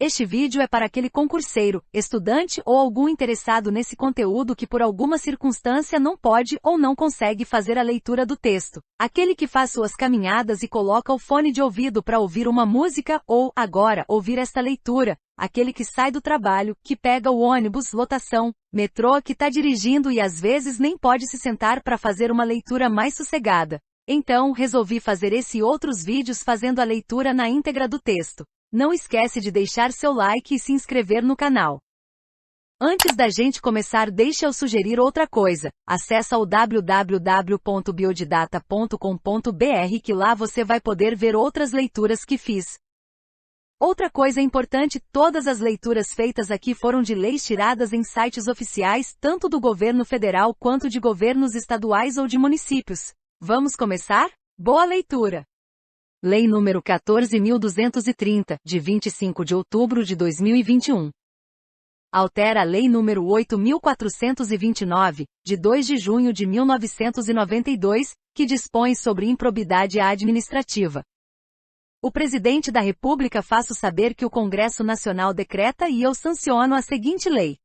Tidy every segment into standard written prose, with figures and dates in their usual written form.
Este vídeo é para aquele concurseiro, estudante ou algum interessado nesse conteúdo que por alguma circunstância não pode ou não consegue fazer a leitura do texto. Aquele que faz suas caminhadas e coloca o fone de ouvido para ouvir uma música ou, agora, ouvir esta leitura. Aquele que sai do trabalho, que pega o ônibus, lotação, metrô, que está dirigindo e às vezes nem pode se sentar para fazer uma leitura mais sossegada. Então, resolvi fazer esse e outros vídeos fazendo a leitura na íntegra do texto. Não esquece de deixar seu like e se inscrever no canal. Antes da gente começar, deixa eu sugerir outra coisa. Acessa o www.biodidata.com.br que lá você vai poder ver outras leituras que fiz. Outra coisa importante, todas as leituras feitas aqui foram de leis tiradas em sites oficiais, tanto do governo federal quanto de governos estaduais ou de municípios. Vamos começar? Boa leitura! Lei nº 14.230, de 25 de outubro de 2021. Altera a Lei nº 8.429, de 2 de junho de 1992, que dispõe sobre improbidade administrativa. O Presidente da República faço saber que o Congresso Nacional decreta e eu sanciono a seguinte lei.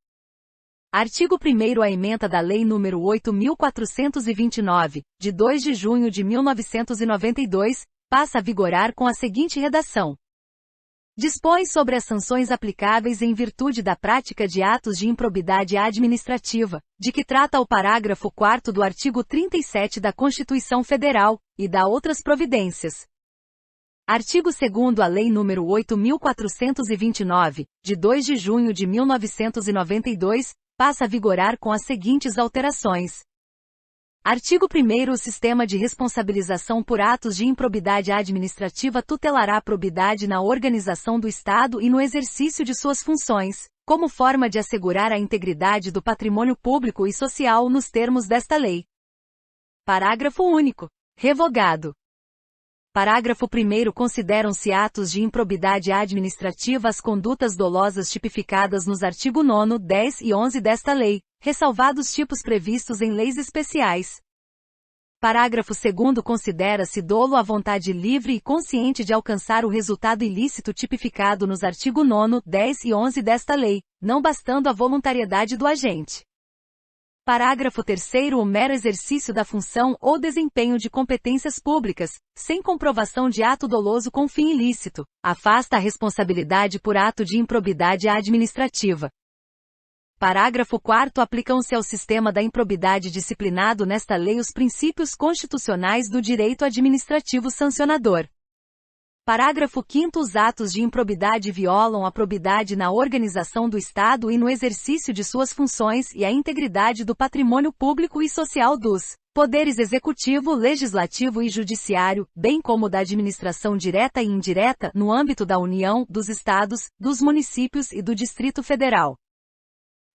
Artigo 1º. A ementa da Lei nº 8.429, de 2 de junho de 1992, passa a vigorar com a seguinte redação. Dispõe sobre as sanções aplicáveis em virtude da prática de atos de improbidade administrativa, de que trata o parágrafo 4º do artigo 37 da Constituição Federal, e dá outras providências. Artigo 2º. A Lei nº 8.429, de 2 de junho de 1992, passa a vigorar com as seguintes alterações. Artigo 1º. O sistema de responsabilização por atos de improbidade administrativa tutelará a probidade na organização do Estado e no exercício de suas funções, como forma de assegurar a integridade do patrimônio público e social nos termos desta lei. Parágrafo único. Revogado. Parágrafo 1º. Consideram-se atos de improbidade administrativa as condutas dolosas tipificadas nos artigo 9º, 10 e 11 desta lei, ressalvados tipos previstos em leis especiais. Parágrafo 2º. Considera-se dolo a vontade livre e consciente de alcançar o resultado ilícito tipificado nos artigo 9º, 10 e 11 desta lei, não bastando a voluntariedade do agente. Parágrafo 3º. O mero exercício da função ou desempenho de competências públicas, sem comprovação de ato doloso com fim ilícito, afasta a responsabilidade por ato de improbidade administrativa. Parágrafo 4º. Aplicam-se ao sistema da improbidade disciplinado nesta lei os princípios constitucionais do direito administrativo sancionador. Parágrafo 5º. Os atos de improbidade violam a probidade na organização do Estado e no exercício de suas funções e a integridade do patrimônio público e social dos poderes executivo, legislativo e judiciário, bem como da administração direta e indireta, no âmbito da União, dos Estados, dos municípios e do Distrito Federal.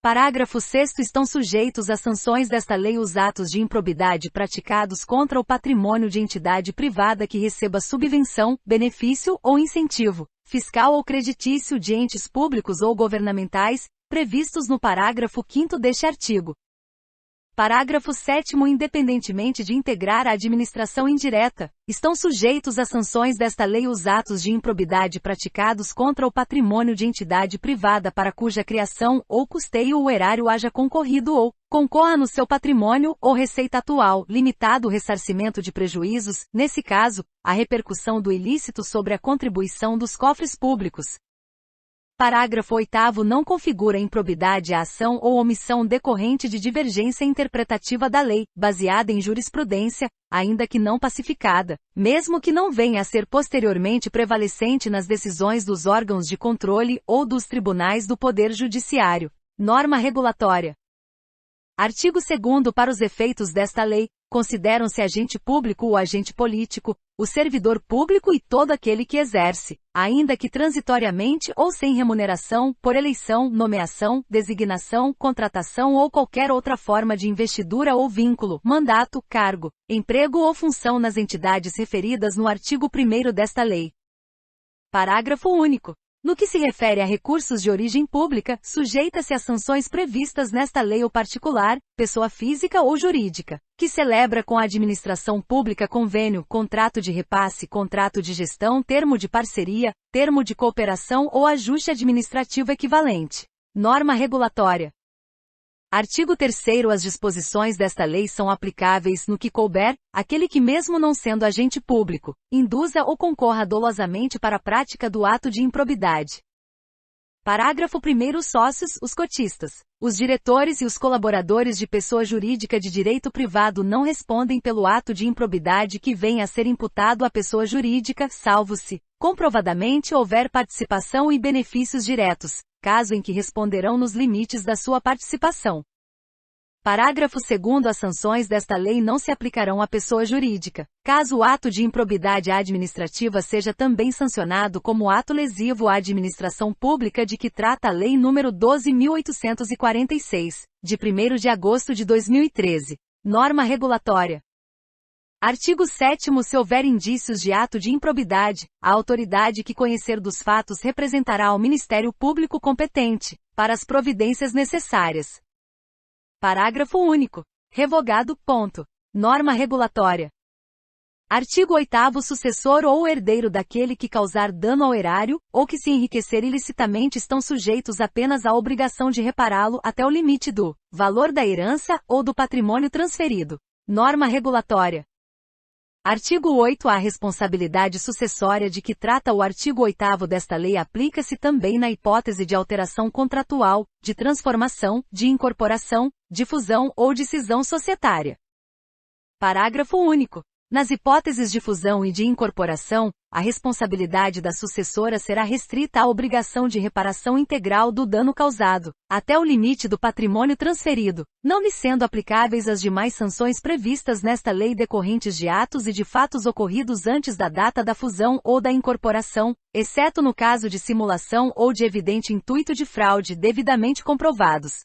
Parágrafo 6º. Estão sujeitos às sanções desta lei os atos de improbidade praticados contra o patrimônio de entidade privada que receba subvenção, benefício ou incentivo, fiscal ou creditício de entes públicos ou governamentais, previstos no parágrafo 5º deste artigo. Parágrafo 7º. Independentemente de integrar a administração indireta, estão sujeitos às sanções desta lei os atos de improbidade praticados contra o patrimônio de entidade privada para cuja criação ou custeio o erário haja concorrido ou concorra no seu patrimônio ou receita atual, limitado o ressarcimento de prejuízos, nesse caso, a repercussão do ilícito sobre a contribuição dos cofres públicos. Parágrafo 8º. Não configura improbidade a ação ou omissão decorrente de divergência interpretativa da lei, baseada em jurisprudência, ainda que não pacificada, mesmo que não venha a ser posteriormente prevalecente nas decisões dos órgãos de controle ou dos tribunais do Poder Judiciário. Norma regulatória. Artigo 2º. Para os efeitos desta lei, consideram-se agente público o agente político, o servidor público e todo aquele que exerce, ainda que transitoriamente ou sem remuneração, por eleição, nomeação, designação, contratação ou qualquer outra forma de investidura ou vínculo, mandato, cargo, emprego ou função nas entidades referidas no artigo 1º desta lei. Parágrafo único. No que se refere a recursos de origem pública, sujeita-se às sanções previstas nesta lei ou particular, pessoa física ou jurídica, que celebra com a administração pública convênio, contrato de repasse, contrato de gestão, termo de parceria, termo de cooperação ou ajuste administrativo equivalente. Norma regulatória. Artigo 3º. As disposições desta lei são aplicáveis no que couber, aquele que mesmo não sendo agente público, induza ou concorra dolosamente para a prática do ato de improbidade. Parágrafo 1º. Os sócios, os cotistas, os diretores e os colaboradores de pessoa jurídica de direito privado não respondem pelo ato de improbidade que venha a ser imputado à pessoa jurídica, salvo se, comprovadamente houver participação e benefícios diretos, caso em que responderão nos limites da sua participação. Parágrafo 2º. As sanções desta lei não se aplicarão à pessoa jurídica, caso o ato de improbidade administrativa seja também sancionado como ato lesivo à administração pública de que trata a Lei nº 12.846, de 1º de agosto de 2013. Norma regulatória. Artigo 7º. Se houver indícios de ato de improbidade, a autoridade que conhecer dos fatos representará ao Ministério Público competente, para as providências necessárias. Parágrafo único. Revogado. Ponto. Norma regulatória. Artigo 8º. Sucessor ou herdeiro daquele que causar dano ao erário, ou que se enriquecer ilicitamente estão sujeitos apenas à obrigação de repará-lo até o limite do valor da herança ou do patrimônio transferido. Norma regulatória. Artigo 8. A responsabilidade sucessória de que trata o artigo 8º desta lei aplica-se também na hipótese de alteração contratual, de transformação, de incorporação, de fusão ou de cisão societária. Parágrafo único. Nas hipóteses de fusão e de incorporação, a responsabilidade da sucessora será restrita à obrigação de reparação integral do dano causado, até o limite do patrimônio transferido, não lhe sendo aplicáveis as demais sanções previstas nesta lei decorrentes de atos e de fatos ocorridos antes da data da fusão ou da incorporação, exceto no caso de simulação ou de evidente intuito de fraude devidamente comprovados.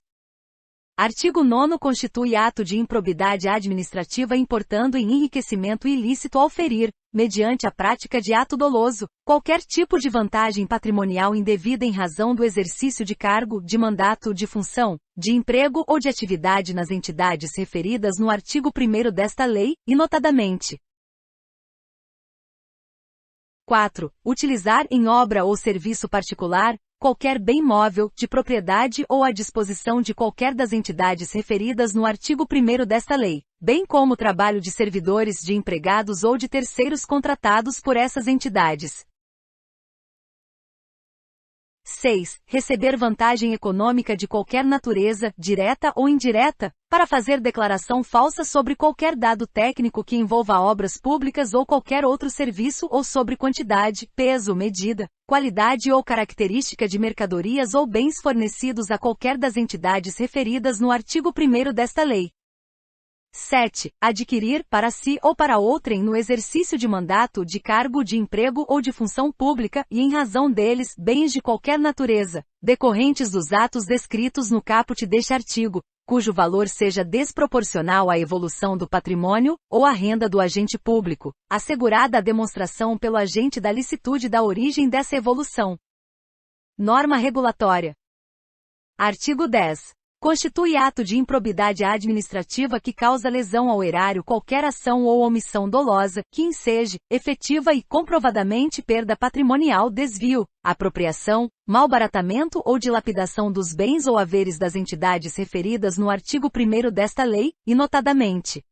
Artigo 9º. Constitui ato de improbidade administrativa importando em enriquecimento ilícito ao ferir, mediante a prática de ato doloso, qualquer tipo de vantagem patrimonial indevida em razão do exercício de cargo, de mandato, de função, de emprego ou de atividade nas entidades referidas no artigo 1º desta lei, e notadamente: 4. Utilizar em obra ou serviço particular qualquer bem móvel, de propriedade ou à disposição de qualquer das entidades referidas no artigo 1º desta lei, bem como o trabalho de servidores, de empregados ou de terceiros contratados por essas entidades. 6. Receber vantagem econômica de qualquer natureza, direta ou indireta, para fazer declaração falsa sobre qualquer dado técnico que envolva obras públicas ou qualquer outro serviço ou sobre quantidade, peso, medida, qualidade ou característica de mercadorias ou bens fornecidos a qualquer das entidades referidas no artigo 1º desta lei. 7. Adquirir, para si ou para outrem no exercício de mandato, de cargo, de emprego ou de função pública, e em razão deles, bens de qualquer natureza, decorrentes dos atos descritos no caput deste artigo, cujo valor seja desproporcional à evolução do patrimônio, ou à renda do agente público, assegurada a demonstração pelo agente da licitude da origem dessa evolução. Norma regulatória. Artigo 10. Constitui ato de improbidade administrativa que causa lesão ao erário qualquer ação ou omissão dolosa, que enseje, efetiva e comprovadamente perda patrimonial, desvio, apropriação, malbaratamento ou dilapidação dos bens ou haveres das entidades referidas no artigo 1º desta lei, e notadamente: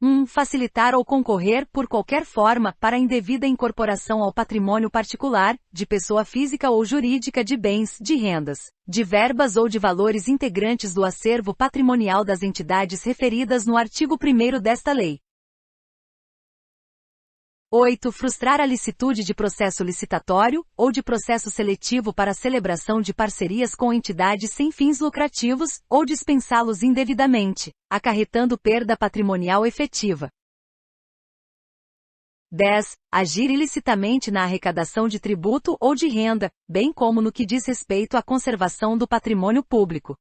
1. Facilitar ou concorrer, por qualquer forma, para a indevida incorporação ao patrimônio particular, de pessoa física ou jurídica de bens, de rendas, de verbas ou de valores integrantes do acervo patrimonial das entidades referidas no artigo 1º desta lei. 8. Frustrar a licitude de processo licitatório, ou de processo seletivo para a celebração de parcerias com entidades sem fins lucrativos, ou dispensá-los indevidamente, acarretando perda patrimonial efetiva. 10. Agir ilicitamente na arrecadação de tributo ou de renda, bem como no que diz respeito à conservação do patrimônio público.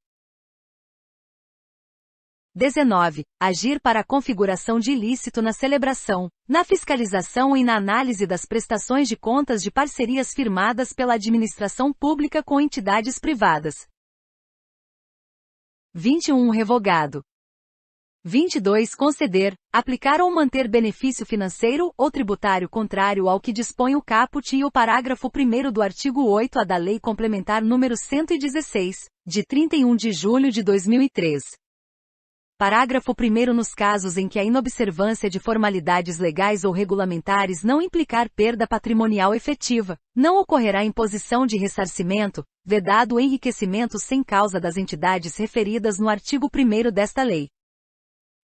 19. Agir para a configuração de ilícito na celebração, na fiscalização e na análise das prestações de contas de parcerias firmadas pela administração pública com entidades privadas. 21. Revogado. 22. Conceder, aplicar ou manter benefício financeiro ou tributário contrário ao que dispõe o caput e o parágrafo 1º do artigo 8A da Lei Complementar nº 116, de 31 de julho de 2003. Parágrafo 1º. Nos casos em que a inobservância de formalidades legais ou regulamentares não implicar perda patrimonial efetiva, não ocorrerá imposição de ressarcimento, vedado o enriquecimento sem causa das entidades referidas no artigo 1º desta lei.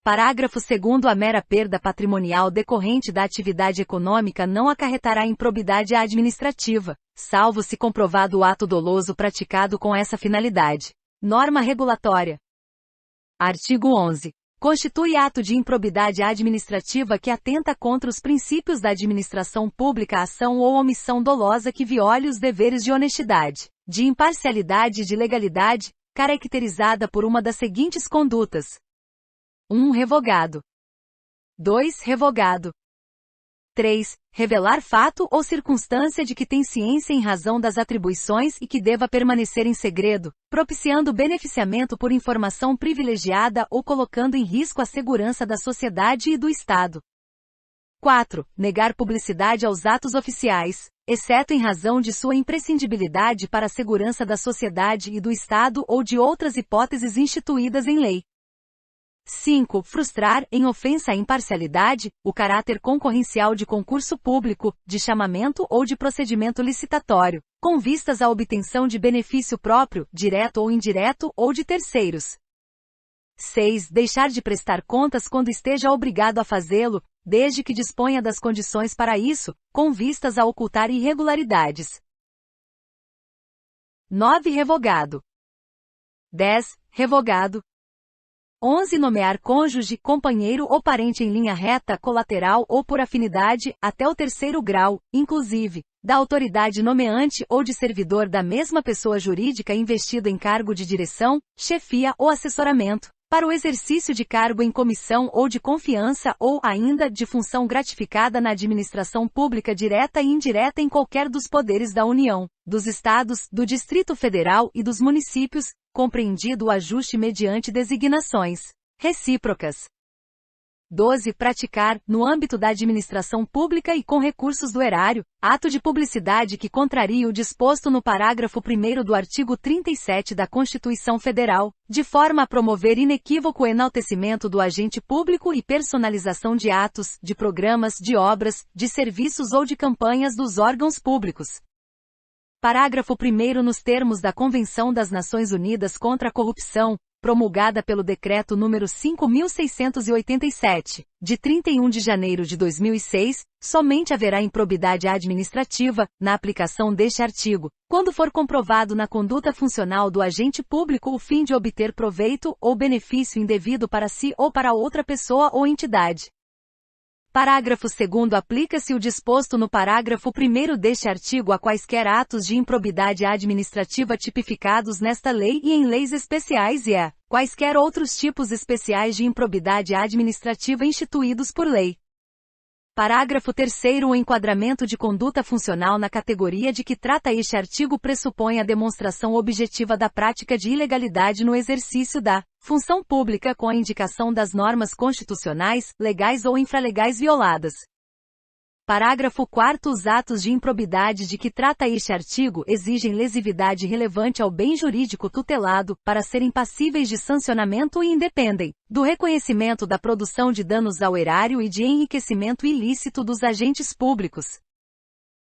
Parágrafo 2º. A mera perda patrimonial decorrente da atividade econômica não acarretará improbidade administrativa, salvo se comprovado o ato doloso praticado com essa finalidade. Norma regulatória. Artigo 11. Constitui ato de improbidade administrativa que atenta contra os princípios da administração pública a ação ou omissão dolosa que viole os deveres de honestidade, de imparcialidade e de legalidade, caracterizada por uma das seguintes condutas: 1. Revogado. 2. Revogado. 3. Revelar fato ou circunstância de que tem ciência em razão das atribuições e que deva permanecer em segredo, propiciando beneficiamento por informação privilegiada ou colocando em risco a segurança da sociedade e do Estado. 4. Negar publicidade aos atos oficiais, exceto em razão de sua imprescindibilidade para a segurança da sociedade e do Estado ou de outras hipóteses instituídas em lei. 5. Frustrar, em ofensa à imparcialidade, o caráter concorrencial de concurso público, de chamamento ou de procedimento licitatório, com vistas à obtenção de benefício próprio, direto ou indireto, ou de terceiros. 6. Deixar de prestar contas quando esteja obrigado a fazê-lo, desde que disponha das condições para isso, com vistas a ocultar irregularidades. 9. Revogado. 10. Revogado. 11. Nomear cônjuge, companheiro ou parente em linha reta, colateral ou por afinidade, até o 3º grau, inclusive, da autoridade nomeante ou de servidor da mesma pessoa jurídica investido em cargo de direção, chefia ou assessoramento, para o exercício de cargo em comissão ou de confiança ou, ainda, de função gratificada na administração pública direta e indireta em qualquer dos poderes da União, dos Estados, do Distrito Federal e dos municípios, compreendido o ajuste mediante designações recíprocas. 12. Praticar, no âmbito da administração pública e com recursos do erário, ato de publicidade que contrarie o disposto no parágrafo 1º do artigo 37 da Constituição Federal, de forma a promover inequívoco enaltecimento do agente público e personalização de atos, de programas, de obras, de serviços ou de campanhas dos órgãos públicos. Parágrafo 1º. Nos termos da Convenção das Nações Unidas contra a Corrupção, promulgada pelo Decreto nº 5.687, de 31 de janeiro de 2006, somente haverá improbidade administrativa, na aplicação deste artigo, quando for comprovado na conduta funcional do agente público o fim de obter proveito ou benefício indevido para si ou para outra pessoa ou entidade. Parágrafo 2º. Aplica-se o disposto no parágrafo 1º deste artigo a quaisquer atos de improbidade administrativa tipificados nesta lei e em leis especiais e a quaisquer outros tipos especiais de improbidade administrativa instituídos por lei. Parágrafo 3º. O enquadramento de conduta funcional na categoria de que trata este artigo pressupõe a demonstração objetiva da prática de ilegalidade no exercício da função pública com a indicação das normas constitucionais, legais ou infralegais violadas. Parágrafo 4º. Os atos de improbidade de que trata este artigo exigem lesividade relevante ao bem jurídico tutelado, para serem passíveis de sancionamento e independem do reconhecimento da produção de danos ao erário e de enriquecimento ilícito dos agentes públicos.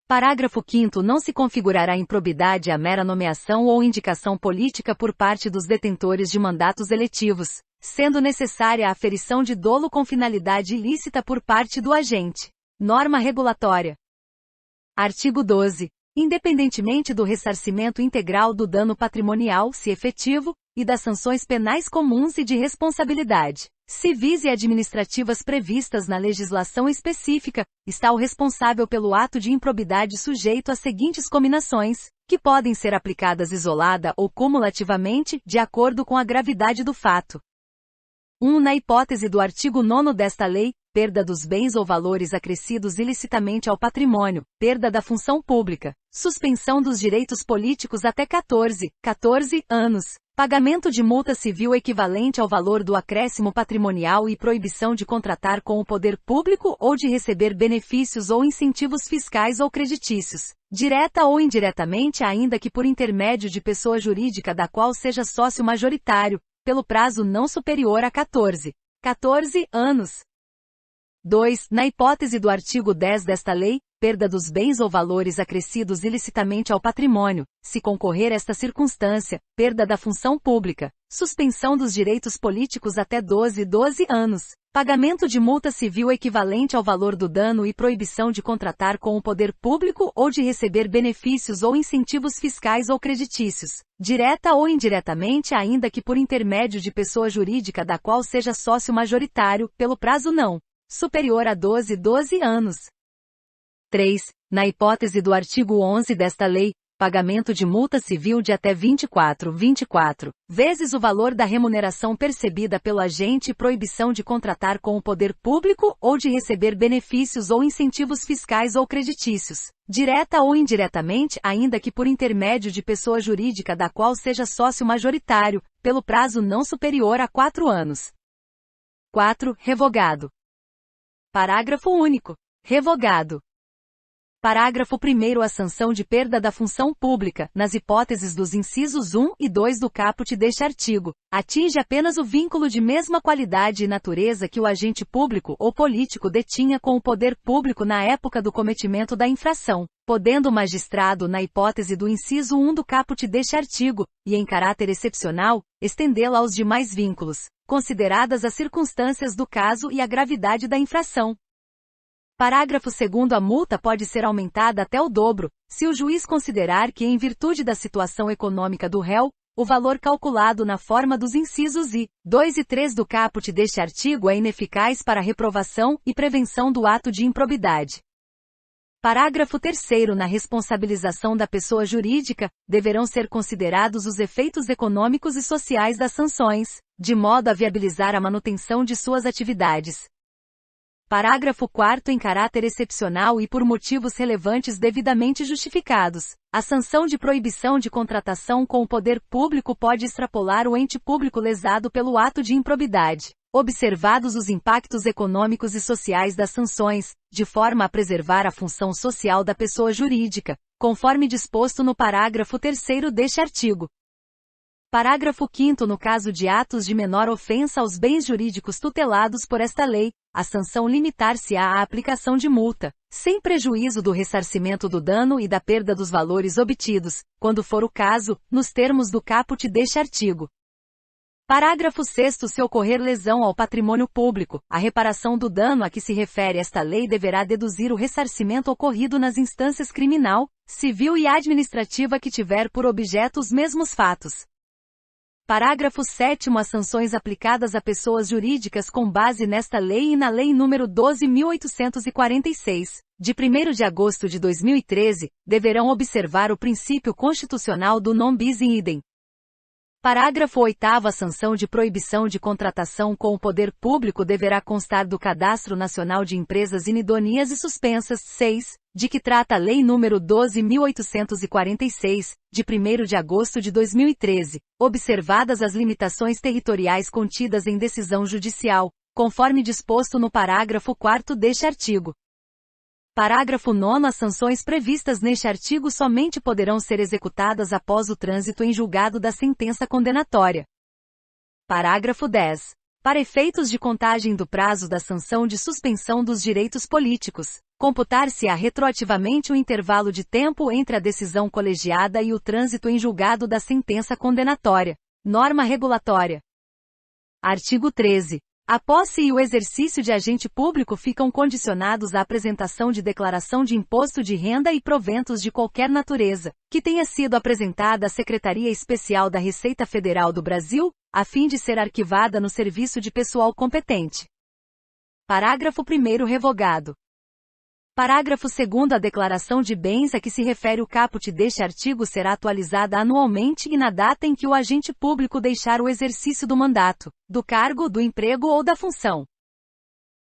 Parágrafo 5º. Não se configurará improbidade a mera nomeação ou indicação política por parte dos detentores de mandatos eletivos, sendo necessária a aferição de dolo com finalidade ilícita por parte do agente. Norma regulatória. Artigo 12. Independentemente do ressarcimento integral do dano patrimonial, se efetivo, e das sanções penais comuns e de responsabilidade civis e administrativas previstas na legislação específica, está o responsável pelo ato de improbidade sujeito às seguintes cominações, que podem ser aplicadas isolada ou cumulativamente, de acordo com a gravidade do fato. 1. Na hipótese do artigo 9º desta lei, perda dos bens ou valores acrescidos ilicitamente ao patrimônio, perda da função pública, suspensão dos direitos políticos até 14 anos, pagamento de multa civil equivalente ao valor do acréscimo patrimonial e proibição de contratar com o poder público ou de receber benefícios ou incentivos fiscais ou creditícios, direta ou indiretamente, ainda que por intermédio de pessoa jurídica da qual seja sócio majoritário, pelo prazo não superior a 14 anos. 2. Na hipótese do artigo 10 desta lei, perda dos bens ou valores acrescidos ilicitamente ao patrimônio, se concorrer esta circunstância, perda da função pública, suspensão dos direitos políticos até 12 anos, pagamento de multa civil equivalente ao valor do dano e proibição de contratar com o poder público ou de receber benefícios ou incentivos fiscais ou creditícios, direta ou indiretamente, ainda que por intermédio de pessoa jurídica da qual seja sócio majoritário, pelo prazo não superior a 12 anos. 3. Na hipótese do artigo 11 desta lei, pagamento de multa civil de até 24 vezes o valor da remuneração percebida pelo agente e proibição de contratar com o poder público ou de receber benefícios ou incentivos fiscais ou creditícios, direta ou indiretamente, ainda que por intermédio de pessoa jurídica da qual seja sócio majoritário, pelo prazo não superior a 4 anos. 4. Revogado. Parágrafo único. Revogado. Parágrafo 1º. A sanção de perda da função pública, nas hipóteses dos incisos 1 e 2 do caput deste artigo, atinge apenas o vínculo de mesma qualidade e natureza que o agente público ou político detinha com o poder público na época do cometimento da infração, podendo o magistrado, na hipótese do inciso 1 do caput deste artigo, e em caráter excepcional, estendê-la aos demais vínculos, consideradas as circunstâncias do caso e a gravidade da infração. Parágrafo 2º. A multa pode ser aumentada até o dobro, se o juiz considerar que, em virtude da situação econômica do réu, o valor calculado na forma dos incisos I, 2 e 3 do caput deste artigo é ineficaz para a reprovação e prevenção do ato de improbidade. Parágrafo 3º. Na responsabilização da pessoa jurídica, deverão ser considerados os efeitos econômicos e sociais das sanções, de modo a viabilizar a manutenção de suas atividades. Parágrafo 4º. Em caráter excepcional e por motivos relevantes devidamente justificados, a sanção de proibição de contratação com o poder público pode extrapolar o ente público lesado pelo ato de improbidade, observados os impactos econômicos e sociais das sanções, de forma a preservar a função social da pessoa jurídica, conforme disposto no parágrafo 3º deste artigo. Parágrafo 5º. No caso de atos de menor ofensa aos bens jurídicos tutelados por esta lei, a sanção limitar-se-á à aplicação de multa, sem prejuízo do ressarcimento do dano e da perda dos valores obtidos, quando for o caso, nos termos do caput deste artigo. Parágrafo 6º. Se ocorrer lesão ao patrimônio público, a reparação do dano a que se refere esta lei deverá deduzir o ressarcimento ocorrido nas instâncias criminal, civil e administrativa que tiver por objeto os mesmos fatos. Parágrafo 7º. As sanções aplicadas a pessoas jurídicas com base nesta lei e na Lei nº 12.846, de 1º de agosto de 2013, deverão observar o princípio constitucional do non bis in idem. Parágrafo 8º. A sanção de proibição de contratação com o poder público deverá constar do Cadastro Nacional de Empresas Inidôneas e Suspensas, 6, de que trata a Lei nº 12.846, de 1º de agosto de 2013, observadas as limitações territoriais contidas em decisão judicial, conforme disposto no parágrafo 4º deste artigo. Parágrafo 9º. As sanções previstas neste artigo somente poderão ser executadas após o trânsito em julgado da sentença condenatória. Parágrafo 10º. Para efeitos de contagem do prazo da sanção de suspensão dos direitos políticos, computar-se-á retroativamente o intervalo de tempo entre a decisão colegiada e o trânsito em julgado da sentença condenatória. Norma regulatória. Artigo 13. A posse e o exercício de agente público ficam condicionados à apresentação de declaração de imposto de renda e proventos de qualquer natureza, que tenha sido apresentada à Secretaria Especial da Receita Federal do Brasil, a fim de ser arquivada no serviço de pessoal competente. Parágrafo 1º. Revogado. Parágrafo 2º. A declaração de bens a que se refere o caput deste artigo será atualizada anualmente e na data em que o agente público deixar o exercício do mandato, do cargo, do emprego ou da função.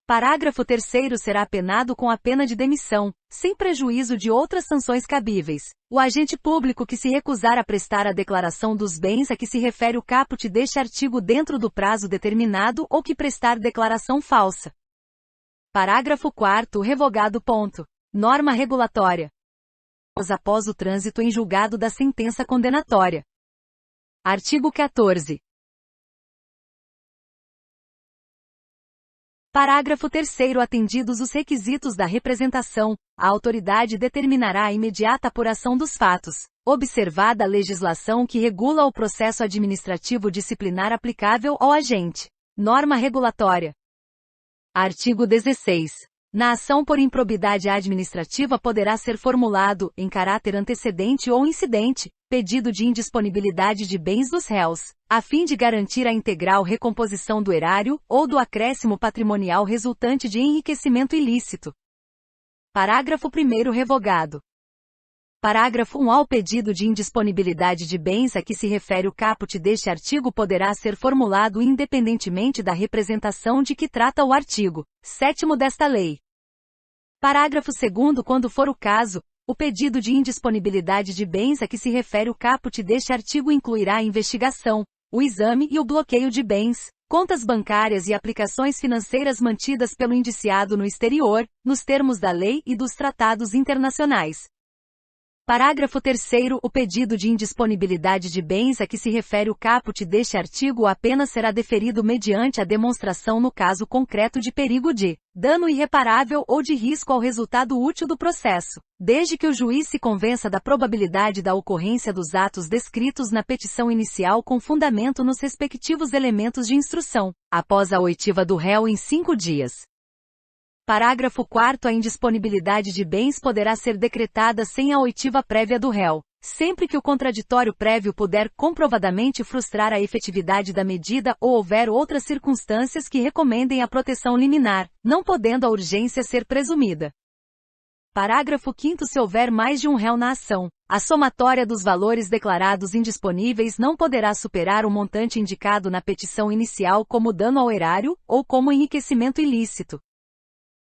Parágrafo 3º. Será penado com a pena de demissão, sem prejuízo de outras sanções cabíveis, o agente público que se recusar a prestar a declaração dos bens a que se refere o caput deste artigo dentro do prazo determinado ou que prestar declaração falsa. Parágrafo 4º. Revogado. Norma regulatória. Após o trânsito em julgado da sentença condenatória. Artigo 14. Parágrafo 3º. Atendidos os requisitos da representação, a autoridade determinará a imediata apuração dos fatos, observada a legislação que regula o processo administrativo disciplinar aplicável ao agente. Norma regulatória. Artigo 16. Na ação por improbidade administrativa poderá ser formulado, em caráter antecedente ou incidente, pedido de indisponibilidade de bens dos réus, a fim de garantir a integral recomposição do erário, ou do acréscimo patrimonial resultante de enriquecimento ilícito. Parágrafo 1º. Revogado. Parágrafo 1. Ao pedido de indisponibilidade de bens a que se refere o caput deste artigo poderá ser formulado independentemente da representação de que trata o artigo 7º desta lei. Parágrafo 2º. Quando for o caso, o pedido de indisponibilidade de bens a que se refere o caput deste artigo incluirá a investigação, o exame e o bloqueio de bens, contas bancárias e aplicações financeiras mantidas pelo indiciado no exterior, nos termos da lei e dos tratados internacionais. Parágrafo 3º. O pedido de indisponibilidade de bens a que se refere o caput deste artigo apenas será deferido mediante a demonstração no caso concreto de perigo de dano irreparável ou de risco ao resultado útil do processo, desde que o juiz se convença da probabilidade da ocorrência dos atos descritos na petição inicial com fundamento nos respectivos elementos de instrução, após a oitiva do réu em 5 dias. Parágrafo 4º. A indisponibilidade de bens poderá ser decretada sem a oitiva prévia do réu, sempre que o contraditório prévio puder comprovadamente frustrar a efetividade da medida ou houver outras circunstâncias que recomendem a proteção liminar, não podendo a urgência ser presumida. Parágrafo 5º. Se houver mais de um réu na ação, a somatória dos valores declarados indisponíveis não poderá superar o montante indicado na petição inicial como dano ao erário, ou como enriquecimento ilícito.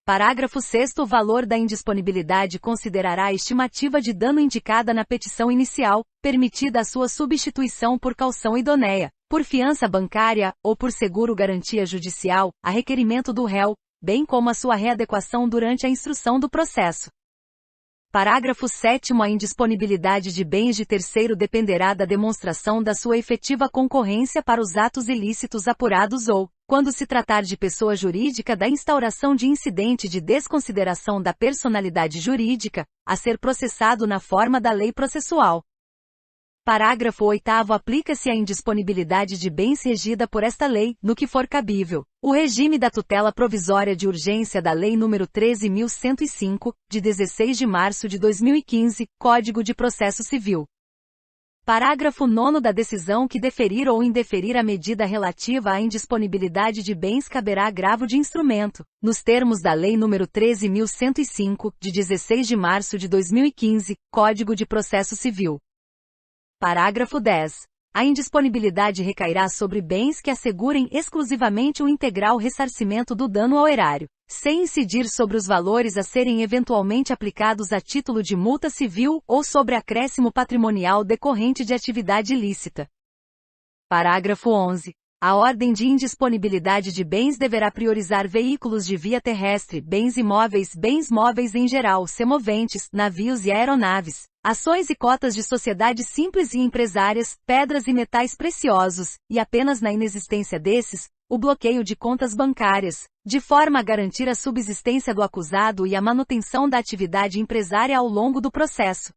Parágrafo 6º. O valor da indisponibilidade considerará a estimativa de dano indicada na petição inicial, permitida a sua substituição por caução idoneia, por fiança bancária, ou por seguro garantia judicial, a requerimento do réu, bem como a sua readequação durante a instrução do processo. Parágrafo 7º. A indisponibilidade de bens de terceiro dependerá da demonstração da sua efetiva concorrência para os atos ilícitos apurados ou, quando se tratar de pessoa jurídica, da instauração de incidente de desconsideração da personalidade jurídica, a ser processado na forma da lei processual. Parágrafo 8º. Aplica-se a indisponibilidade de bens regida por esta lei, no que for cabível, o regime da tutela provisória de urgência da Lei nº 13.105, de 16 de março de 2015, Código de Processo Civil. Parágrafo 9º. Da decisão que deferir ou indeferir a medida relativa à indisponibilidade de bens caberá agravo de instrumento, nos termos da Lei nº 13.105, de 16 de março de 2015, Código de Processo Civil. Parágrafo 10. A indisponibilidade recairá sobre bens que assegurem exclusivamente o integral ressarcimento do dano ao erário, sem incidir sobre os valores a serem eventualmente aplicados a título de multa civil ou sobre acréscimo patrimonial decorrente de atividade ilícita. Parágrafo 11. A ordem de indisponibilidade de bens deverá priorizar veículos de via terrestre, bens imóveis, bens móveis em geral, semoventes, navios e aeronaves, ações e cotas de sociedades simples e empresárias, pedras e metais preciosos, e apenas na inexistência desses, o bloqueio de contas bancárias, de forma a garantir a subsistência do acusado e a manutenção da atividade empresária ao longo do processo.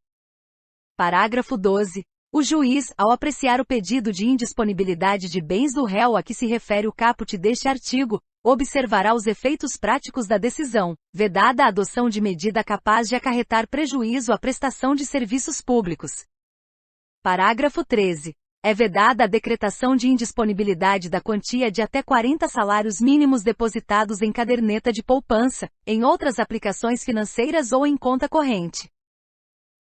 Parágrafo 12. O juiz, ao apreciar o pedido de indisponibilidade de bens do réu a que se refere o caput deste artigo, observará os efeitos práticos da decisão, vedada a adoção de medida capaz de acarretar prejuízo à prestação de serviços públicos. Parágrafo 13. É vedada a decretação de indisponibilidade da quantia de até 40 salários mínimos depositados em caderneta de poupança, em outras aplicações financeiras ou em conta corrente.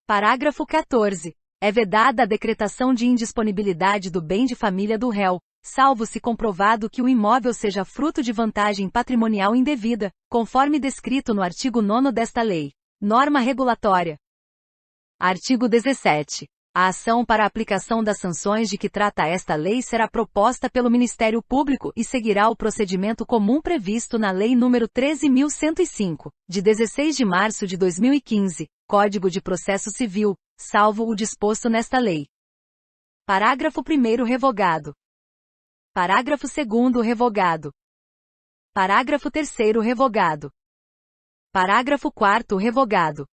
Parágrafo 14. É vedada a decretação de indisponibilidade do bem de família do réu, salvo se comprovado que o imóvel seja fruto de vantagem patrimonial indevida, conforme descrito no artigo 9º desta lei. Norma regulatória. Artigo 17. A ação para a aplicação das sanções de que trata esta lei será proposta pelo Ministério Público e seguirá o procedimento comum previsto na Lei nº 13.105, de 16 de março de 2015, Código de Processo Civil, salvo o disposto nesta lei. Parágrafo 1º revogado. Parágrafo 2º revogado. Parágrafo 3º revogado. Parágrafo 4º revogado.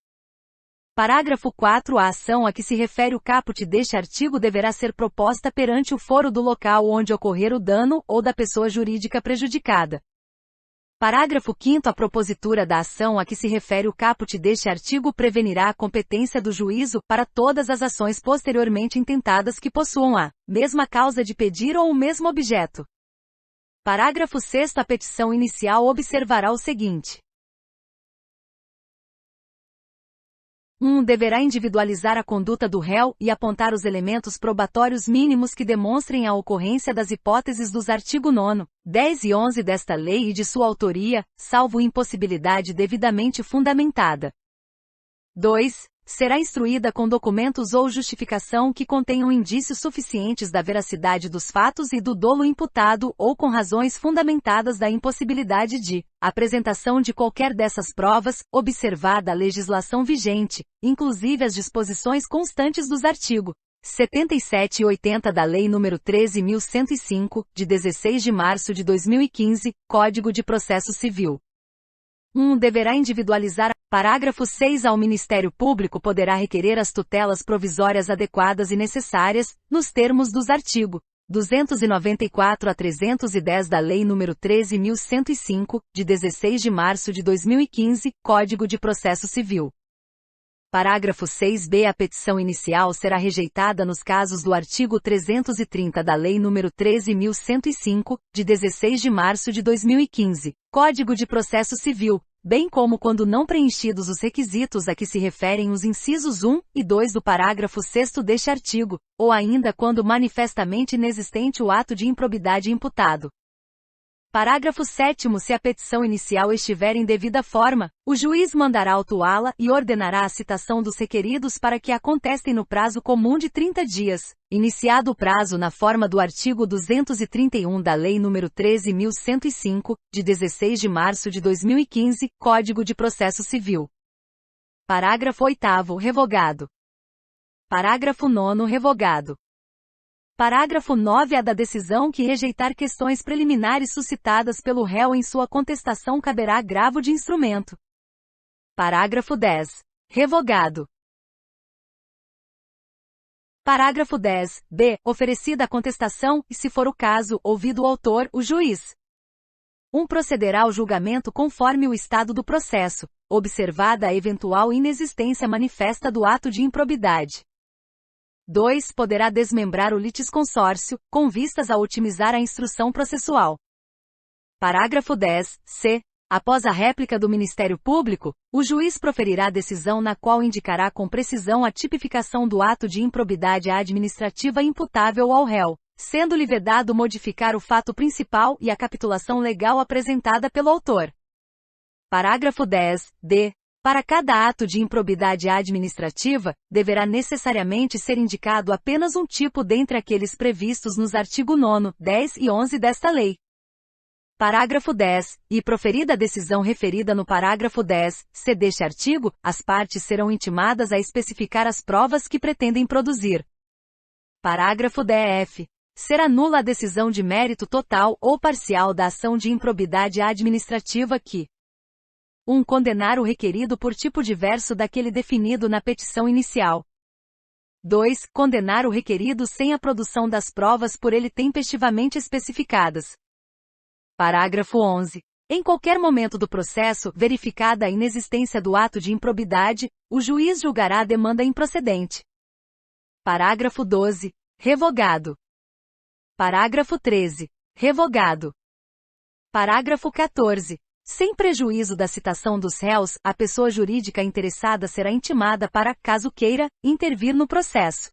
Parágrafo 4. A ação a que se refere o caput deste artigo deverá ser proposta perante o foro do local onde ocorrer o dano ou da pessoa jurídica prejudicada. Parágrafo 5º. A propositura da ação a que se refere o caput deste artigo prevenirá a competência do juízo para todas as ações posteriormente intentadas que possuam a mesma causa de pedir ou o mesmo objeto. Parágrafo 6º. A petição inicial observará o seguinte. 1. Deverá individualizar a conduta do réu e apontar os elementos probatórios mínimos que demonstrem a ocorrência das hipóteses dos artigos 9, 10 e 11 desta lei e de sua autoria, salvo impossibilidade devidamente fundamentada. 2. Será instruída com documentos ou justificação que contenham indícios suficientes da veracidade dos fatos e do dolo imputado ou com razões fundamentadas da impossibilidade de apresentação de qualquer dessas provas, observada a legislação vigente, inclusive as disposições constantes dos artigos 77 e 80 da Lei nº 13.105, de 16 de março de 2015, Código de Processo Civil. 1. Deverá individualizar. Parágrafo 6. Ao Ministério Público poderá requerer as tutelas provisórias adequadas e necessárias, nos termos dos artigos 294 a 310 da Lei nº 13.105, de 16 de março de 2015, Código de Processo Civil. Parágrafo 6b. A petição inicial será rejeitada nos casos do artigo 330 da Lei nº 13.105, de 16 de março de 2015, Código de Processo Civil, bem como quando não preenchidos os requisitos a que se referem os incisos 1 e 2 do parágrafo 6º deste artigo, ou ainda quando manifestamente inexistente o ato de improbidade imputado. Parágrafo 7º. Se a petição inicial estiver em devida forma, o juiz mandará autuá-la e ordenará a citação dos requeridos para que a contestem no prazo comum de 30 dias, iniciado o prazo na forma do artigo 231 da Lei nº 13.105, de 16 de março de 2015, Código de Processo Civil. Parágrafo 8º. Revogado. Parágrafo 9º. Revogado. Parágrafo 9. A da decisão que rejeitar questões preliminares suscitadas pelo réu em sua contestação caberá agravo de instrumento. Parágrafo 10. Revogado. Parágrafo 10. B. Oferecida a contestação, e se for o caso, ouvido o autor, o juiz. 1. Procederá ao julgamento conforme o estado do processo, observada a eventual inexistência manifesta do ato de improbidade. 2. Poderá desmembrar o litisconsórcio, com vistas a otimizar a instrução processual. Parágrafo 10. C. Após a réplica do Ministério Público, o juiz proferirá decisão na qual indicará com precisão a tipificação do ato de improbidade administrativa imputável ao réu, sendo-lhe vedado modificar o fato principal e a capitulação legal apresentada pelo autor. Parágrafo 10. D. Para cada ato de improbidade administrativa, deverá necessariamente ser indicado apenas um tipo dentre aqueles previstos nos artigos 9, 10 e 11 desta lei. Parágrafo 10. E proferida a decisão referida no parágrafo 10, c deste artigo, as partes serão intimadas a especificar as provas que pretendem produzir. Parágrafo 10f. Será nula a decisão de mérito total ou parcial da ação de improbidade administrativa que 1. Condenar o requerido por tipo diverso daquele definido na petição inicial. 2. Condenar o requerido sem a produção das provas por ele tempestivamente especificadas. Parágrafo 11. Em qualquer momento do processo, verificada a inexistência do ato de improbidade, o juiz julgará a demanda improcedente. Parágrafo 12. Revogado. Parágrafo 13. Revogado. Parágrafo 14. Sem prejuízo da citação dos réus, a pessoa jurídica interessada será intimada para, caso queira, intervir no processo.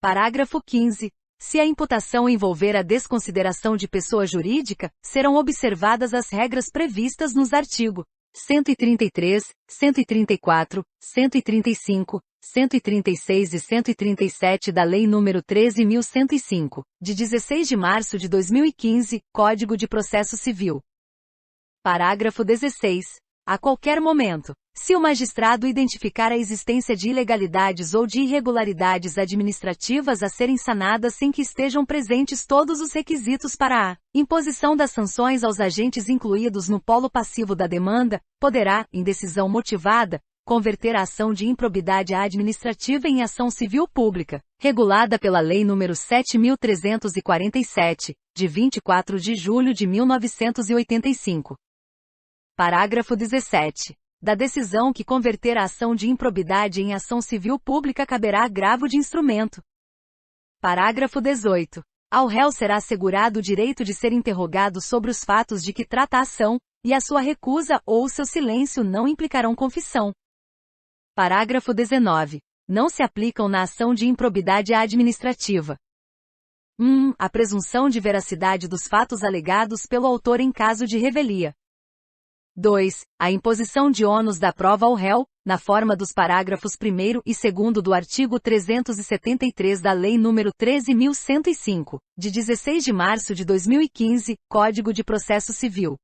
Parágrafo 15. Se a imputação envolver a desconsideração de pessoa jurídica, serão observadas as regras previstas nos artigos 133, 134, 135, 136 e 137 da Lei nº 13.105, de 16 de março de 2015, Código de Processo Civil. Parágrafo 16. A qualquer momento, se o magistrado identificar a existência de ilegalidades ou de irregularidades administrativas a serem sanadas sem que estejam presentes todos os requisitos para a imposição das sanções aos agentes incluídos no polo passivo da demanda, poderá, em decisão motivada, converter a ação de improbidade administrativa em ação civil pública, regulada pela Lei nº 7.347, de 24 de julho de 1985. Parágrafo 17. Da decisão que converter a ação de improbidade em ação civil pública caberá agravo de instrumento. Parágrafo 18. Ao réu será assegurado o direito de ser interrogado sobre os fatos de que trata a ação, e a sua recusa ou seu silêncio não implicarão confissão. Parágrafo 19. Não se aplicam na ação de improbidade administrativa. 1. A presunção de veracidade dos fatos alegados pelo autor em caso de revelia. 2. A imposição de ônus da prova ao réu, na forma dos parágrafos 1º e 2º do artigo 373 da Lei nº 13.105, de 16 de março de 2015, Código de Processo Civil.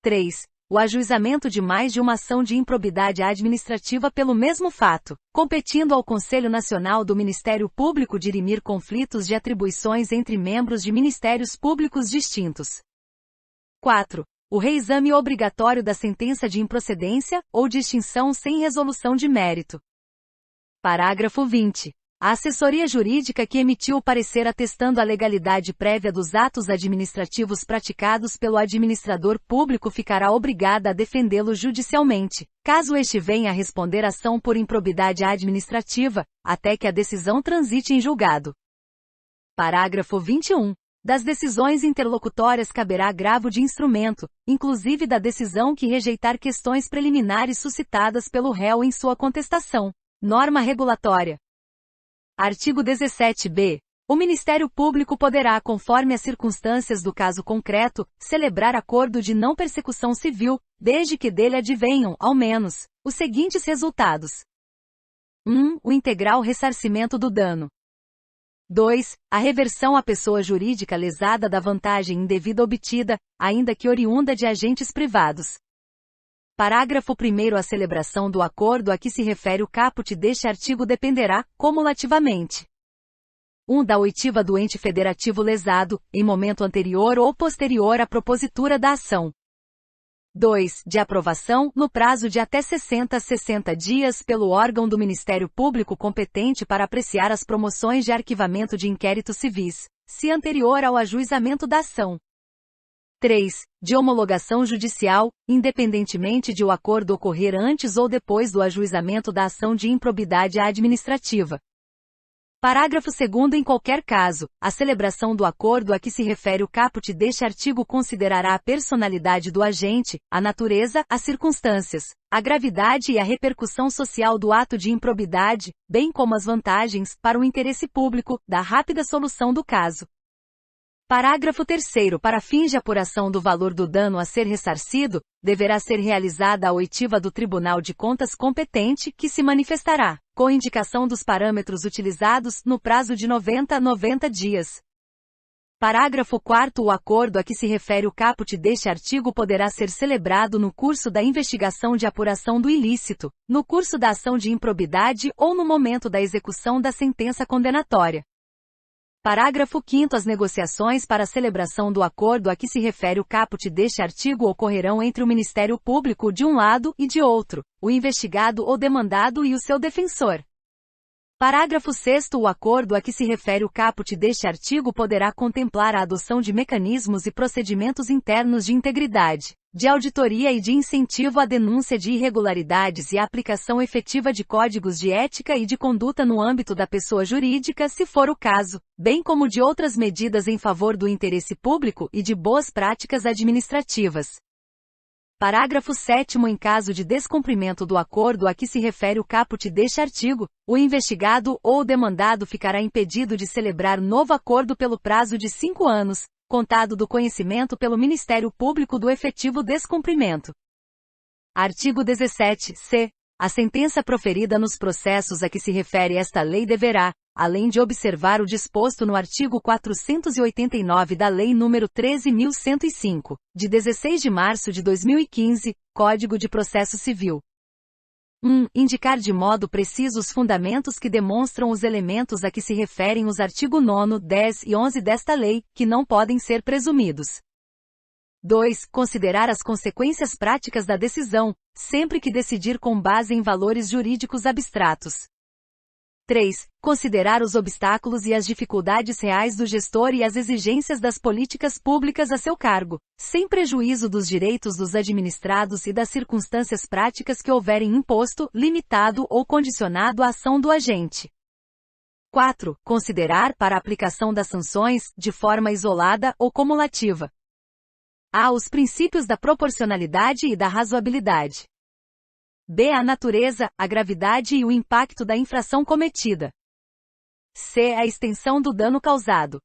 3. O ajuizamento de mais de uma ação de improbidade administrativa pelo mesmo fato, competindo ao Conselho Nacional do Ministério Público dirimir conflitos de atribuições entre membros de ministérios públicos distintos. 4. O reexame obrigatório da sentença de improcedência, ou de extinção sem resolução de mérito. Parágrafo 20. A assessoria jurídica que emitiu o parecer atestando a legalidade prévia dos atos administrativos praticados pelo administrador público ficará obrigada a defendê-lo judicialmente, caso este venha a responder ação por improbidade administrativa, até que a decisão transite em julgado. Parágrafo 21. Das decisões interlocutórias caberá agravo de instrumento, inclusive da decisão que rejeitar questões preliminares suscitadas pelo réu em sua contestação. Norma regulatória. Artigo 17b. O Ministério Público poderá, conforme as circunstâncias do caso concreto, celebrar acordo de não persecução civil, desde que dele advenham, ao menos, os seguintes resultados. 1. O integral ressarcimento do dano. 2. A reversão à pessoa jurídica lesada da vantagem indevida obtida, ainda que oriunda de agentes privados. Parágrafo 1º. A celebração do acordo a que se refere o caput deste artigo dependerá, cumulativamente: 1. Da oitiva do ente federativo lesado, em momento anterior ou posterior à propositura da ação. 2. De aprovação, no prazo de até 60 dias pelo órgão do Ministério Público competente para apreciar as promoções de arquivamento de inquéritos civis, se anterior ao ajuizamento da ação. 3. De homologação judicial, independentemente de o acordo ocorrer antes ou depois do ajuizamento da ação de improbidade administrativa. Parágrafo 2º. Em qualquer caso, a celebração do acordo a que se refere o caput deste artigo considerará a personalidade do agente, a natureza, as circunstâncias, a gravidade e a repercussão social do ato de improbidade, bem como as vantagens, para o interesse público, da rápida solução do caso. Parágrafo 3º. Para fins de apuração do valor do dano a ser ressarcido, deverá ser realizada a oitiva do Tribunal de Contas competente, que se manifestará, com indicação dos parâmetros utilizados, no prazo de 90 dias. Parágrafo 4º. O acordo a que se refere o caput deste artigo poderá ser celebrado no curso da investigação de apuração do ilícito, no curso da ação de improbidade ou no momento da execução da sentença condenatória. Parágrafo 5º. As negociações para a celebração do acordo a que se refere o caput deste artigo ocorrerão entre o Ministério Público de um lado e de outro, o investigado ou demandado e o seu defensor. Parágrafo 6º. O acordo a que se refere o caput deste artigo poderá contemplar a adoção de mecanismos e procedimentos internos de integridade, de auditoria e de incentivo à denúncia de irregularidades e a aplicação efetiva de códigos de ética e de conduta no âmbito da pessoa jurídica, se for o caso, bem como de outras medidas em favor do interesse público e de boas práticas administrativas. Parágrafo 7º. Em caso de descumprimento do acordo a que se refere o caput deste artigo, o investigado ou o demandado ficará impedido de celebrar novo acordo pelo prazo de 5 anos, contado do conhecimento pelo Ministério Público do efetivo descumprimento. Artigo 17-c. A sentença proferida nos processos a que se refere esta lei deverá, além de observar o disposto no artigo 489 da Lei nº 13.105, de 16 de março de 2015, Código de Processo Civil. 1. Indicar de modo preciso os fundamentos que demonstram os elementos a que se referem os artigos 9, 10 e 11 desta lei, que não podem ser presumidos. 2. Considerar as consequências práticas da decisão, sempre que decidir com base em valores jurídicos abstratos. 3. Considerar os obstáculos e as dificuldades reais do gestor e as exigências das políticas públicas a seu cargo, sem prejuízo dos direitos dos administrados e das circunstâncias práticas que houverem imposto, limitado ou condicionado a ação do agente. 4. Considerar, para a aplicação das sanções, de forma isolada ou cumulativa, a. Os princípios da proporcionalidade e da razoabilidade. B. A natureza, a gravidade e o impacto da infração cometida. C. A extensão do dano causado.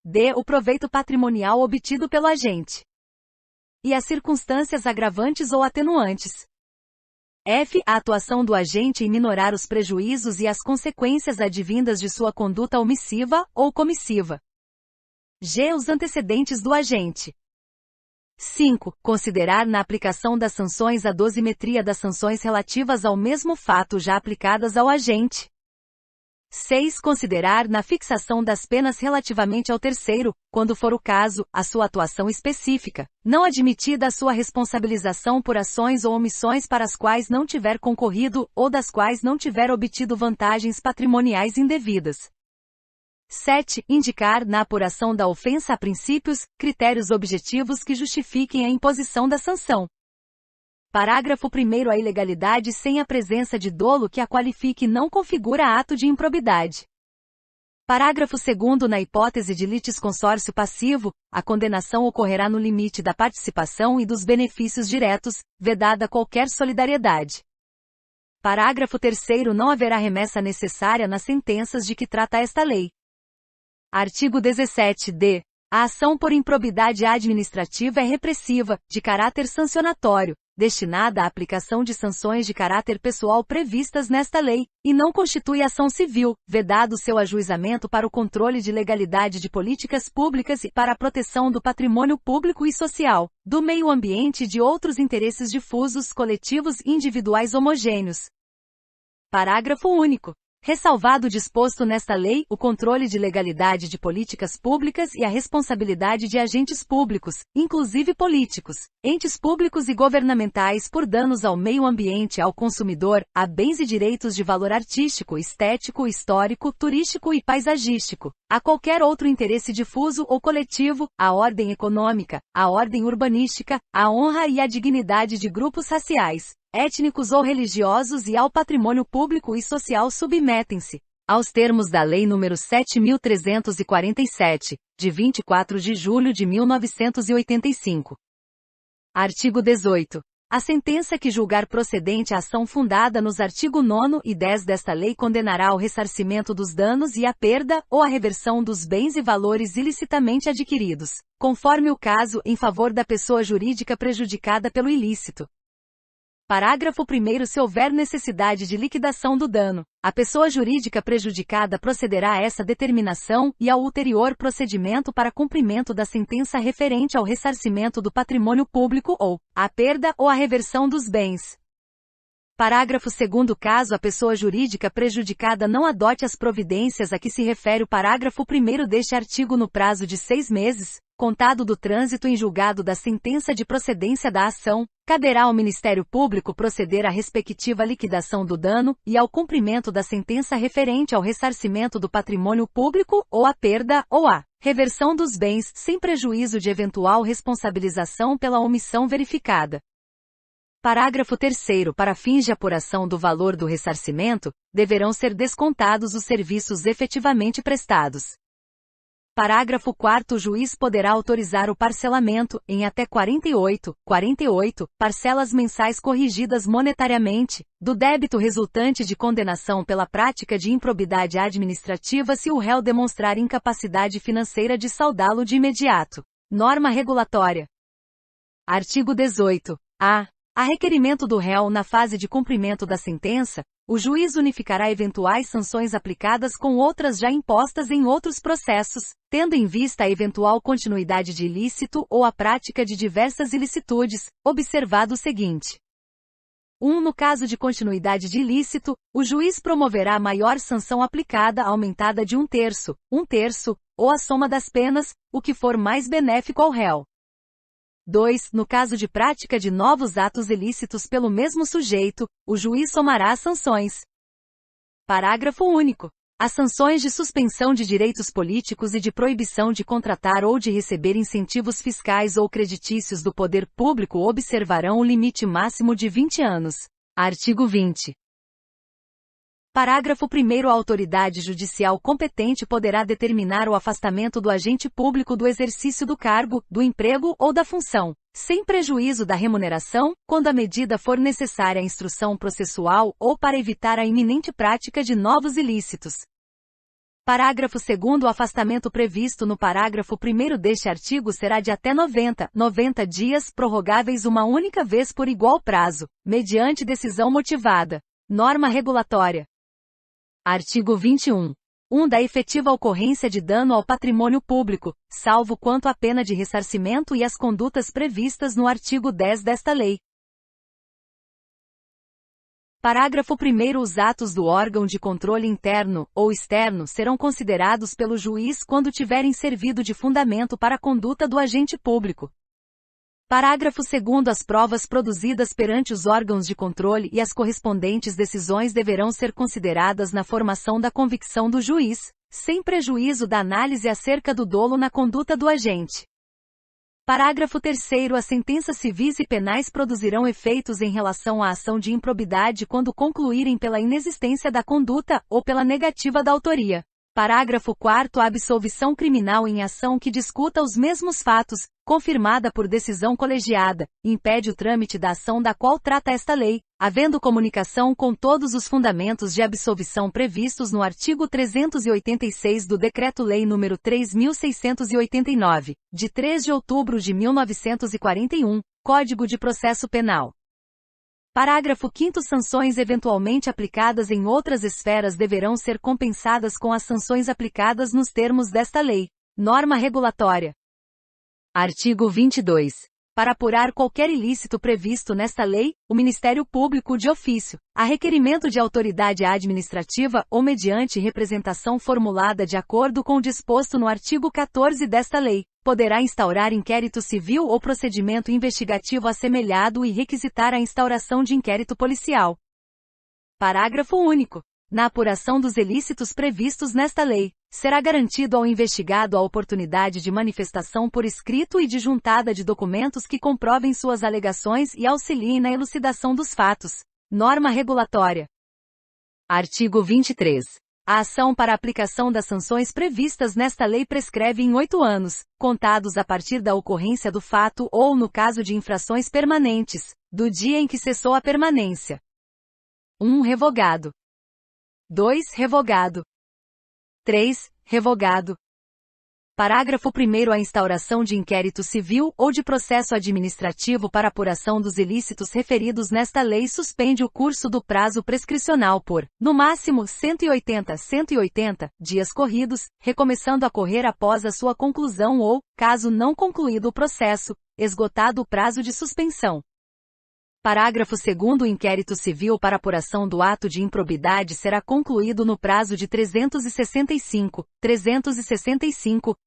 D. O proveito patrimonial obtido pelo agente. E as circunstâncias agravantes ou atenuantes. F. A atuação do agente em minorar os prejuízos e as consequências advindas de sua conduta omissiva ou comissiva. G. Os antecedentes do agente. 5. Considerar na aplicação das sanções a dosimetria das sanções relativas ao mesmo fato já aplicadas ao agente. 6. Considerar na fixação das penas relativamente ao terceiro, quando for o caso, a sua atuação específica, não admitida a sua responsabilização por ações ou omissões para as quais não tiver concorrido, ou das quais não tiver obtido vantagens patrimoniais indevidas. 7. Indicar na apuração da ofensa a princípios, critérios objetivos que justifiquem a imposição da sanção. Parágrafo 1º. A ilegalidade sem a presença de dolo que a qualifique não configura ato de improbidade. Parágrafo 2º. Na hipótese de litisconsórcio passivo, a condenação ocorrerá no limite da participação e dos benefícios diretos, vedada qualquer solidariedade. Parágrafo 3º. Não haverá remessa necessária nas sentenças de que trata esta lei. Artigo 17-d. A ação por improbidade administrativa é repressiva, de caráter sancionatório, destinada à aplicação de sanções de caráter pessoal previstas nesta lei, e não constitui ação civil, vedado seu ajuizamento para o controle de legalidade de políticas públicas e para a proteção do patrimônio público e social, do meio ambiente e de outros interesses difusos, coletivos e individuais homogêneos. Parágrafo único. Ressalvado o disposto nesta lei, o controle de legalidade de políticas públicas e a responsabilidade de agentes públicos, inclusive políticos, entes públicos e governamentais por danos ao meio ambiente, ao consumidor, a bens e direitos de valor artístico, estético, histórico, turístico e paisagístico, a qualquer outro interesse difuso ou coletivo, à ordem econômica, à ordem urbanística, à honra e à dignidade de grupos raciais, étnicos ou religiosos e ao patrimônio público e social submetem-se aos termos da Lei nº 7.347, de 24 de julho de 1985. Artigo 18. A sentença que julgar procedente a ação fundada nos artigos 9 e 10 desta lei condenará ao ressarcimento dos danos e à perda ou à reversão dos bens e valores ilicitamente adquiridos, conforme o caso, em favor da pessoa jurídica prejudicada pelo ilícito. Parágrafo 1º. Se houver necessidade de liquidação do dano, a pessoa jurídica prejudicada procederá a essa determinação e ao ulterior procedimento para cumprimento da sentença referente ao ressarcimento do patrimônio público ou à perda ou à reversão dos bens. Parágrafo 2º. Caso a pessoa jurídica prejudicada não adote as providências a que se refere o parágrafo 1º deste artigo no prazo de 6 meses, contado do trânsito em julgado da sentença de procedência da ação, caberá ao Ministério Público proceder à respectiva liquidação do dano e ao cumprimento da sentença referente ao ressarcimento do patrimônio público ou à perda ou à reversão dos bens, sem prejuízo de eventual responsabilização pela omissão verificada. Parágrafo 3º. Para fins de apuração do valor do ressarcimento, deverão ser descontados os serviços efetivamente prestados. Parágrafo 4º. O juiz poderá autorizar o parcelamento, em até 48 parcelas mensais corrigidas monetariamente, do débito resultante de condenação pela prática de improbidade administrativa se o réu demonstrar incapacidade financeira de saldá-lo de imediato. Norma regulatória. Artigo 18-A. A requerimento do réu na fase de cumprimento da sentença, o juiz unificará eventuais sanções aplicadas com outras já impostas em outros processos, tendo em vista a eventual continuidade de ilícito ou a prática de diversas ilicitudes, observado o seguinte. 1. No caso de continuidade de ilícito, o juiz promoverá a maior sanção aplicada aumentada de 1/3, ou a soma das penas, o que for mais benéfico ao réu. 2. No caso de prática de novos atos ilícitos pelo mesmo sujeito, o juiz somará as sanções. Parágrafo único. As sanções de suspensão de direitos políticos e de proibição de contratar ou de receber incentivos fiscais ou creditícios do poder público observarão o limite máximo de 20 anos. Artigo 20. Parágrafo 1º. A autoridade judicial competente poderá determinar o afastamento do agente público do exercício do cargo, do emprego ou da função, sem prejuízo da remuneração, quando a medida for necessária à instrução processual ou para evitar a iminente prática de novos ilícitos. Parágrafo 2º. O afastamento previsto no parágrafo 1º deste artigo será de até 90 dias, prorrogáveis uma única vez por igual prazo, mediante decisão motivada. Norma regulatória. Artigo 21. 1. Da efetiva ocorrência de dano ao patrimônio público, salvo quanto à pena de ressarcimento e as condutas previstas no artigo 10 desta lei. Parágrafo 1º. Os atos do órgão de controle interno ou externo serão considerados pelo juiz quando tiverem servido de fundamento para a conduta do agente público. Parágrafo 2º. As provas produzidas perante os órgãos de controle e as correspondentes decisões deverão ser consideradas na formação da convicção do juiz, sem prejuízo da análise acerca do dolo na conduta do agente. Parágrafo 3º. As sentenças civis e penais produzirão efeitos em relação à ação de improbidade quando concluírem pela inexistência da conduta ou pela negativa da autoria. Parágrafo 4º. A absolvição criminal em ação que discuta os mesmos fatos, confirmada por decisão colegiada, impede o trâmite da ação da qual trata esta lei, havendo comunicação com todos os fundamentos de absolvição previstos no artigo 386 do Decreto-Lei nº 3.689, de 3 de outubro de 1941, Código de Processo Penal. Parágrafo 5º. Sanções eventualmente aplicadas em outras esferas deverão ser compensadas com as sanções aplicadas nos termos desta lei. Norma regulatória. Artigo 22. Para apurar qualquer ilícito previsto nesta lei, o Ministério Público de ofício, a requerimento de autoridade administrativa ou mediante representação formulada de acordo com o disposto no artigo 14 desta lei, poderá instaurar inquérito civil ou procedimento investigativo assemelhado e requisitar a instauração de inquérito policial. Parágrafo único. Na apuração dos ilícitos previstos nesta lei, será garantido ao investigado a oportunidade de manifestação por escrito e de juntada de documentos que comprovem suas alegações e auxiliem na elucidação dos fatos. Norma regulatória. Artigo 23. A ação para aplicação das sanções previstas nesta lei prescreve em 8 anos, contados a partir da ocorrência do fato ou, no caso de infrações permanentes, do dia em que cessou a permanência. 1. Revogado. 2. Revogado. 3. Revogado. Parágrafo 1º. A instauração de inquérito civil ou de processo administrativo para apuração dos ilícitos referidos nesta lei suspende o curso do prazo prescricional por, no máximo, 180 dias corridos, recomeçando a correr após a sua conclusão ou, caso não concluído o processo, esgotado o prazo de suspensão. Parágrafo 2º. O inquérito civil para apuração do ato de improbidade será concluído no prazo de 365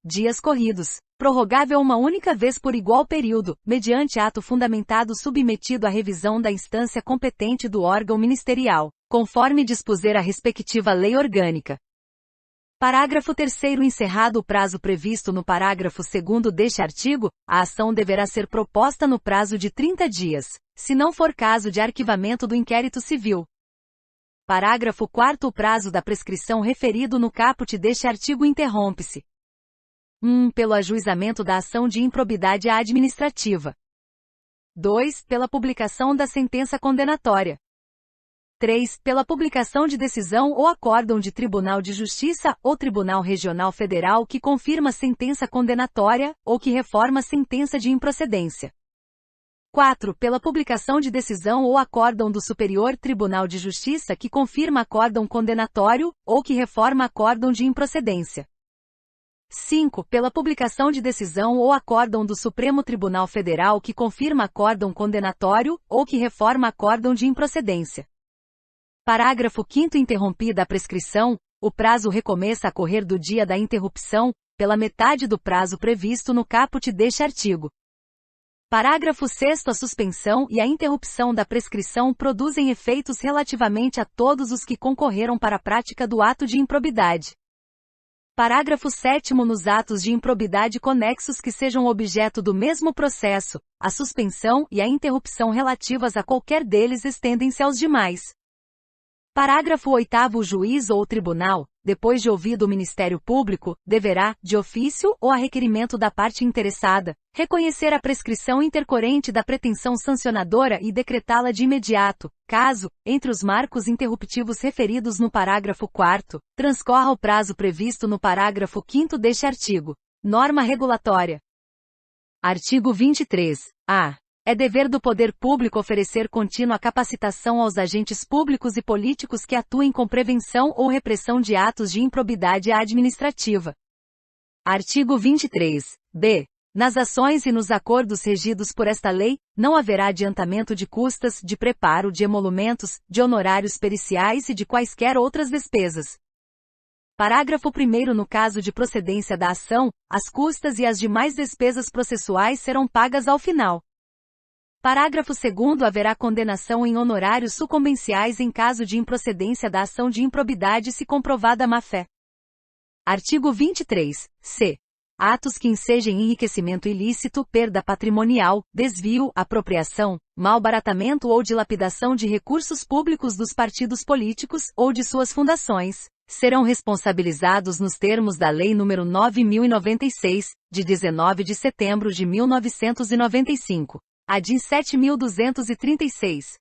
dias corridos, prorrogável uma única vez por igual período, mediante ato fundamentado submetido à revisão da instância competente do órgão ministerial, conforme dispuser a respectiva lei orgânica. Parágrafo 3º. Encerrado o prazo previsto no parágrafo 2º deste artigo, a ação deverá ser proposta no prazo de 30 dias, se não for caso de arquivamento do inquérito civil. Parágrafo 4º. O prazo da prescrição referido no caput deste artigo interrompe-se. 1. Pelo ajuizamento da ação de improbidade administrativa. 2. Pela publicação da sentença condenatória. 3. Pela publicação de decisão ou acórdão de Tribunal de Justiça ou Tribunal Regional Federal que confirma sentença condenatória, ou que reforma sentença de improcedência. 4. Pela publicação de decisão ou acórdão do Superior Tribunal de Justiça que confirma acórdão condenatório, ou que reforma acórdão de improcedência. 5. Pela publicação de decisão ou acórdão do Supremo Tribunal Federal que confirma acórdão condenatório, ou que reforma acórdão de improcedência. Parágrafo 5º. Interrompida a prescrição, o prazo recomeça a correr do dia da interrupção, pela metade do prazo previsto no caput deste artigo. Parágrafo 6º. A suspensão e a interrupção da prescrição produzem efeitos relativamente a todos os que concorreram para a prática do ato de improbidade. Parágrafo 7º. Nos atos de improbidade conexos que sejam objeto do mesmo processo, a suspensão e a interrupção relativas a qualquer deles estendem-se aos demais. Parágrafo 8º. O juiz ou o tribunal, depois de ouvido o Ministério Público, deverá, de ofício ou a requerimento da parte interessada, reconhecer a prescrição intercorrente da pretensão sancionadora e decretá-la de imediato, caso, entre os marcos interruptivos referidos no parágrafo 4º, transcorra o prazo previsto no parágrafo 5º deste artigo. Norma regulatória. Artigo 23-A. É dever do poder público oferecer contínua capacitação aos agentes públicos e políticos que atuem com prevenção ou repressão de atos de improbidade administrativa. Artigo 23-B. Nas ações e nos acordos regidos por esta lei, não haverá adiantamento de custas, de preparo de emolumentos, de honorários periciais e de quaisquer outras despesas. Parágrafo 1º. No caso de procedência da ação, as custas e as demais despesas processuais serão pagas ao final. Parágrafo 2º. Haverá condenação em honorários sucumbenciais em caso de improcedência da ação de improbidade se comprovada a má-fé. Artigo 23-C. Atos que ensejem enriquecimento ilícito, perda patrimonial, desvio, apropriação, malbaratamento ou dilapidação de recursos públicos dos partidos políticos ou de suas fundações, serão responsabilizados nos termos da Lei nº 9.096, de 19 de setembro de 1995. ADIM 7.236.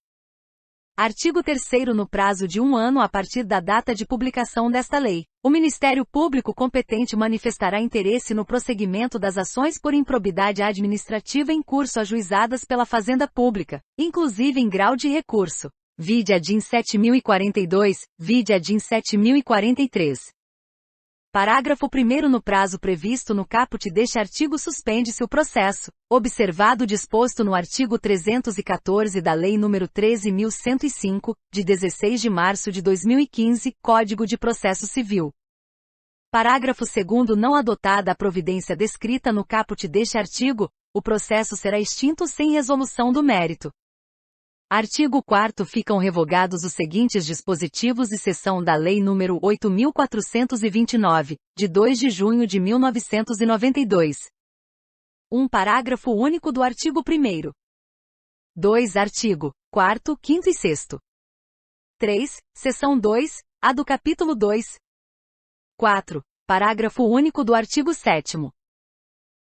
Artigo 3º. No prazo de 1 ano a partir da data de publicação desta lei, o Ministério Público competente manifestará interesse no prosseguimento das ações por improbidade administrativa em curso ajuizadas pela Fazenda Pública, inclusive em grau de recurso. Vide ADIM 7.042, vide ADIM 7.043. Parágrafo 1º. No prazo previsto no caput deste artigo suspende-se o processo, observado o disposto no artigo 314 da Lei nº 13.105, de 16 de março de 2015, Código de Processo Civil. Parágrafo 2º. Não adotada a providência descrita no caput deste artigo, o processo será extinto sem resolução do mérito. Artigo 4º. Ficam revogados os seguintes dispositivos e seção da Lei nº 8.429, de 2 de junho de 1992. 1. Parágrafo único do artigo 1º. 2. Artigo 4º, 5º e 6º. 3. Seção 2, a do capítulo 2. 4. Parágrafo único do artigo 7º.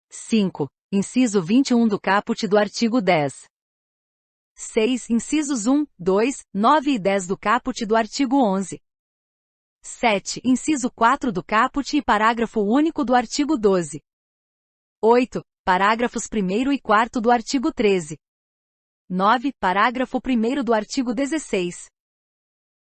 5. Inciso 21 do caput do artigo 10. 6. Incisos 1, 2, 9 e 10 do caput do artigo 11. 7. Inciso 4 do caput e parágrafo único do artigo 12. 8. Parágrafos 1º e 4º do artigo 13. 9. Parágrafo 1º do artigo 16.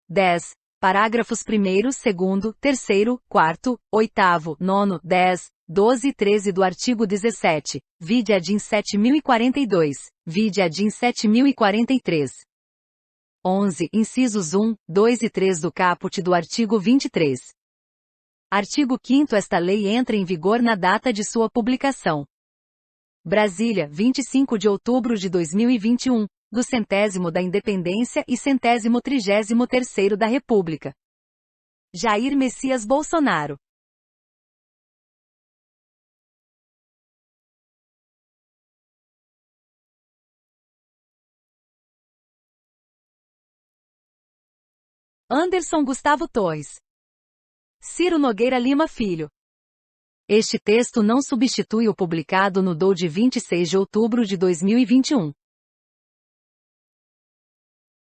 10. Parágrafos 1º, 2º, 3º, 4º, 8º, 9º, 10, 12 e 13 do artigo 17, vide ADIM 7042, vide ADIM 7043. 11. Incisos 1, 2 e 3 do caput do artigo 23. Artigo 5º. Esta lei entra em vigor na data de sua publicação. Brasília, 25 de outubro de 2021, do 100º da Independência e 133º da República. Jair Messias Bolsonaro. Anderson Gustavo Torres. Ciro Nogueira Lima Filho. Este texto não substitui o publicado no DOU de 26 de outubro de 2021.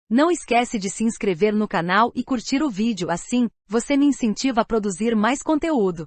Não esquece de se inscrever no canal e curtir o vídeo, assim, você me incentiva a produzir mais conteúdo.